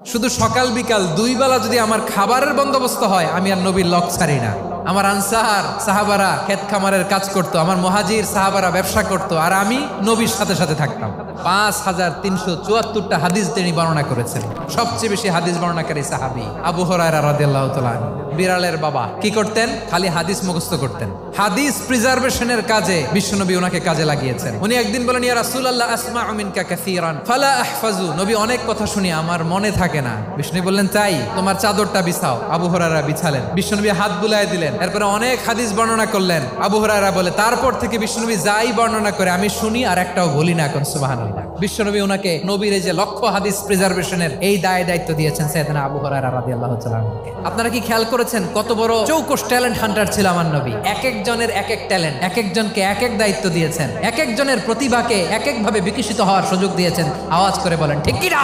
শুধু সকাল বিকাল দুই বেলা যদি আমার খাবারের বন্দোবস্ত হয়, আমি আর নবীর লক ছাড়ি না। আমার আনসার সাহাবারা ক্ষেত খামারের কাজ করত, আমার মুহাজির সাহাবারা ব্যবসা করত, আর আমি নবীর সাথে সাথে থাকতাম। 5374টা হাদিস তিনি বর্ণনা করেছেন। সবচেয়ে বেশি হাদিস বর্ণনাকারী সাহাবী আবু হুরায়রা রাদিয়াল্লাহু তাআলা আনহু। বিড়ালের বাবা কি করতেন? খালি হাদিস মুখস্থ করতেন। হাদিস প্রিজার্ভেশনের কাজে বিশ্বনবী ওনাকে কাজে লাগিয়েছেন। উনি একদিন বলেন, ইয়া রাসূলুল্লাহ আসমাউ মিনকা কাসীরান ফালা আহফাজু। নবী, অনেক কথা শুনি, আমার মনে থাকে না। বিষ্ণু বললেন, তাই তোমার চাদরটা বিছাও। আবু হুরায়রা বিছালেন। বিশ্বনবী হাত বুলায় দিলেন। এরপরে অনেক হাদিস বর্ণনা করলেন। আবু হুরায়রা বলে, তারপর থেকে বিশ্বনবী যাই বর্ণনা করে আমি শুনি আর একটাও বলি না। এখন সুবহানাল্লাহ। বিশ্বনবী ওনাকে নবীর এই যে লক্ষ হাদিস প্রিজার্ভেশনের এই দায়িত্ব দিয়েছেন সাইয়েদনা আবু হুরায়রা রাদিয়াল্লাহু তাআলা আনহুকে। আপনারা কি খেয়াল করেছেন কত বড় চৌকস ট্যালেন্ট হান্টার ছিল আমার নবী? এক একজনের এক এক ট্যালেন্ট, এক একজনকে এক এক দায়িত্ব দিয়েছেন, এক একজনের প্রতিভাকে এক একভাবে বিকশিত হওয়ার সুযোগ দিয়েছেন। আওয়াজ করে বলেন ঠিক কি না?